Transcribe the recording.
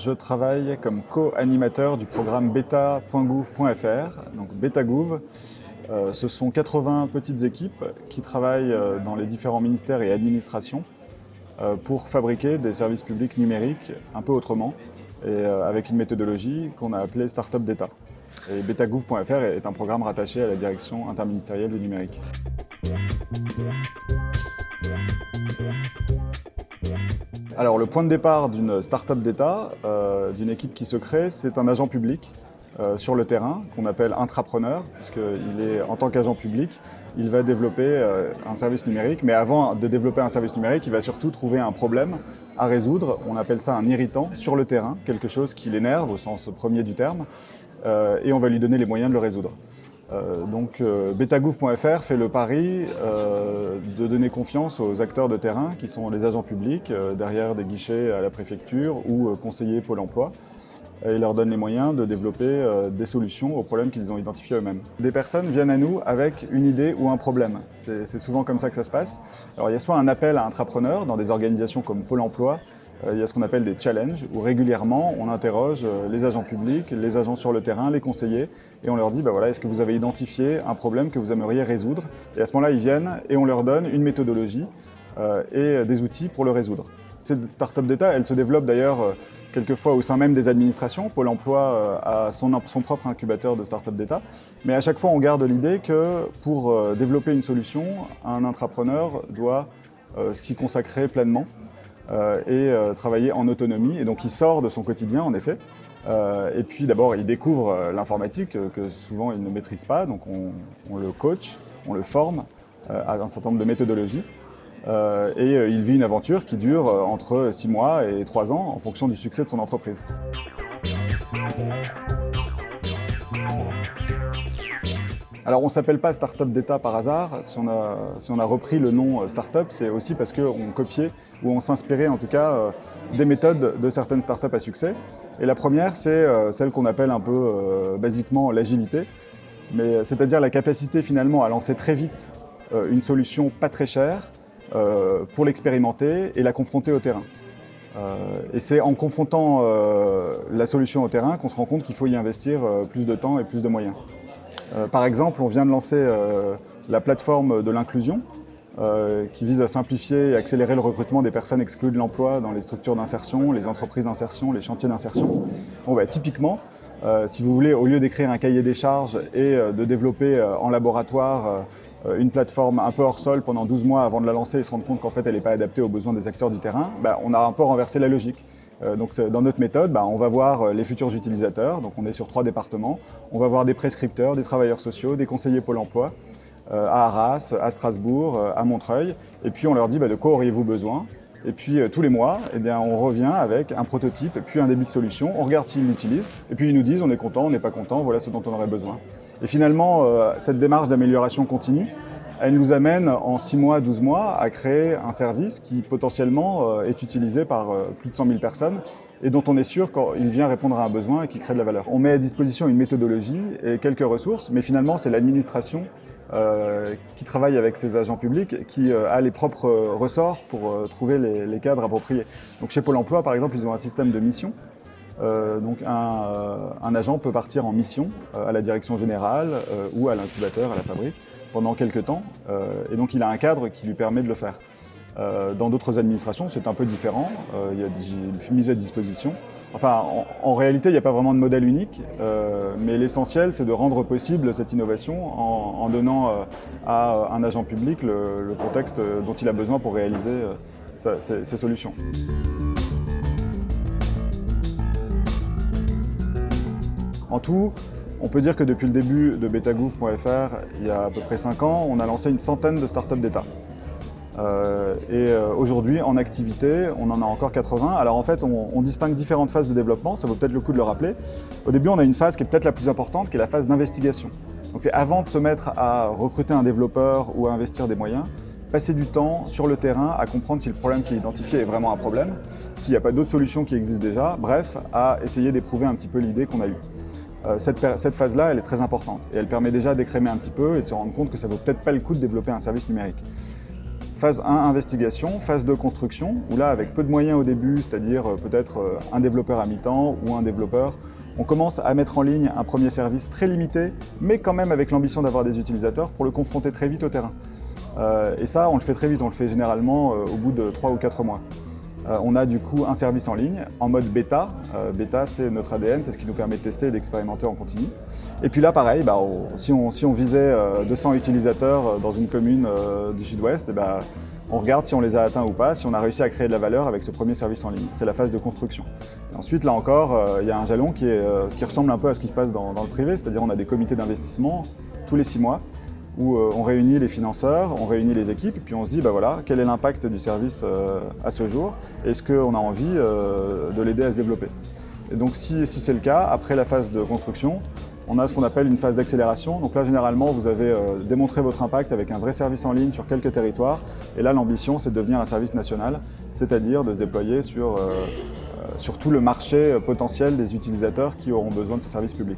Je travaille comme co-animateur du programme beta.gouv.fr. Donc BetaGouv, ce sont 80 petites équipes qui travaillent dans les différents ministères et administrations pour fabriquer des services publics numériques un peu autrement et avec une méthodologie qu'on a appelée Startup Data. Et betagouv.fr est un programme rattaché à la direction interministérielle du numérique. Alors le point de départ d'une startup d'État, d'une équipe qui se crée, c'est un agent public sur le terrain qu'on appelle intrapreneur, puisqu'il est en tant qu'agent public, il va développer un service numérique, mais avant de développer un service numérique, il va surtout trouver un problème à résoudre. On appelle ça un irritant sur le terrain, quelque chose qui l'énerve au sens premier du terme, et on va lui donner les moyens de le résoudre. Betagouv.fr fait le pari de donner confiance aux acteurs de terrain qui sont les agents publics derrière des guichets à la préfecture ou conseillers Pôle emploi et leur donne les moyens de développer des solutions aux problèmes qu'ils ont identifiés eux-mêmes. Des personnes viennent à nous avec une idée ou un problème. C'est souvent comme ça que ça se passe. Alors il y a soit un appel à intrapreneurs dans des organisations comme Pôle emploi. Il y a ce qu'on appelle des challenges, où régulièrement on interroge les agents publics, les agents sur le terrain, les conseillers, et on leur dit voilà, est-ce que vous avez identifié un problème que vous aimeriez résoudre? Et à ce moment-là, ils viennent et on leur donne une méthodologie et des outils pour le résoudre. Cette start-up d'État, elle se développe d'ailleurs quelquefois au sein même des administrations. Pôle emploi a son propre incubateur de start-up d'État, mais à chaque fois on garde l'idée que pour développer une solution, un intrapreneur doit s'y consacrer pleinement. Et travailler en autonomie. Et donc il sort de son quotidien en effet. Et puis d'abord il découvre l'informatique que souvent il ne maîtrise pas. Donc on le coach, on le forme à un certain nombre de méthodologies. Et il vit une aventure qui dure entre 6 mois et 3 ans en fonction du succès de son entreprise. Alors on ne s'appelle pas Startup d'État par hasard. Si on a repris le nom Startup, c'est aussi parce qu'on copiait ou on s'inspirait en tout cas des méthodes de certaines startups à succès. Et la première, c'est celle qu'on appelle un peu basiquement l'agilité, mais c'est-à-dire la capacité finalement à lancer très vite une solution pas très chère pour l'expérimenter et la confronter au terrain. Et c'est en confrontant la solution au terrain qu'on se rend compte qu'il faut y investir plus de temps et plus de moyens. Par exemple, on vient de lancer la plateforme de l'inclusion qui vise à simplifier et accélérer le recrutement des personnes exclues de l'emploi dans les structures d'insertion, les entreprises d'insertion, les chantiers d'insertion. Typiquement, si vous voulez, au lieu d'écrire un cahier des charges et de développer en laboratoire une plateforme un peu hors sol pendant 12 mois avant de la lancer et se rendre compte qu'en fait elle n'est pas adaptée aux besoins des acteurs du terrain, on a un peu renversé la logique. Donc dans notre méthode, on va voir les futurs utilisateurs, donc on est sur 3 départements, on va voir des prescripteurs, des travailleurs sociaux, des conseillers Pôle emploi, à Arras, à Strasbourg, à Montreuil, et puis on leur dit de quoi auriez-vous besoin? Et puis tous les mois, on revient avec un prototype, puis un début de solution, on regarde s'ils l'utilisent, et puis ils nous disent on est content, on n'est pas content, voilà ce dont on aurait besoin. Et finalement, cette démarche d'amélioration continue, elle nous amène en 6 mois, 12 mois à créer un service qui potentiellement est utilisé par plus de 100 000 personnes et dont on est sûr qu'il vient répondre à un besoin et qui crée de la valeur. On met à disposition une méthodologie et quelques ressources, mais finalement c'est l'administration qui travaille avec ces agents publics qui a les propres ressorts pour trouver les cadres appropriés. Donc chez Pôle emploi par exemple, ils ont un système de mission. Donc un agent peut partir en mission à la direction générale ou à l'incubateur, à la fabrique, pendant quelques temps, et donc il a un cadre qui lui permet de le faire. Dans d'autres administrations, c'est un peu différent, il y a des mises à disposition. Enfin, en réalité, il n'y a pas vraiment de modèle unique, mais l'essentiel, c'est de rendre possible cette innovation en donnant à un agent public le contexte dont il a besoin pour réaliser ses solutions. En tout, on peut dire que depuis le début de betagouv.fr, il y a à peu près 5 ans, on a lancé une centaine de startups d'État. Aujourd'hui, en activité, on en a encore 80. Alors en fait, on distingue différentes phases de développement, ça vaut peut-être le coup de le rappeler. Au début, on a une phase qui est peut-être la plus importante, qui est la phase d'investigation. Donc c'est avant de se mettre à recruter un développeur ou à investir des moyens, passer du temps sur le terrain à comprendre si le problème qui est identifié est vraiment un problème, s'il n'y a pas d'autres solutions qui existent déjà, bref, à essayer d'éprouver un petit peu l'idée qu'on a eue. Cette phase-là, elle est très importante et elle permet déjà d'écrémer un petit peu et de se rendre compte que ça ne vaut peut-être pas le coup de développer un service numérique. phase 1, investigation, phase 2, construction, où là, avec peu de moyens au début, c'est-à-dire peut-être un développeur à mi-temps ou un développeur, on commence à mettre en ligne un premier service très limité, mais quand même avec l'ambition d'avoir des utilisateurs pour le confronter très vite au terrain. Et ça, on le fait très vite, on le fait généralement au bout de 3 ou 4 mois. On a du coup un service en ligne en mode bêta. Bêta, c'est notre ADN, c'est ce qui nous permet de tester et d'expérimenter en continu. Et puis là, pareil, si on visait 200 utilisateurs dans une commune du sud-ouest, on regarde si on les a atteints ou pas, si on a réussi à créer de la valeur avec ce premier service en ligne. C'est la phase de construction. Et ensuite, là encore, il y a un jalon qui ressemble un peu à ce qui se passe dans le privé, c'est-à-dire on a des comités d'investissement tous les 6 mois où on réunit les financeurs, on réunit les équipes, et puis on se dit, voilà, quel est l'impact du service à ce jour? Est-ce qu'on a envie de l'aider à se développer? Et donc si c'est le cas, après la phase de construction, on a ce qu'on appelle une phase d'accélération. Donc là, généralement, vous avez démontré votre impact avec un vrai service en ligne sur quelques territoires. Et là, l'ambition, c'est de devenir un service national, c'est-à-dire de se déployer sur tout le marché potentiel des utilisateurs qui auront besoin de ce service public.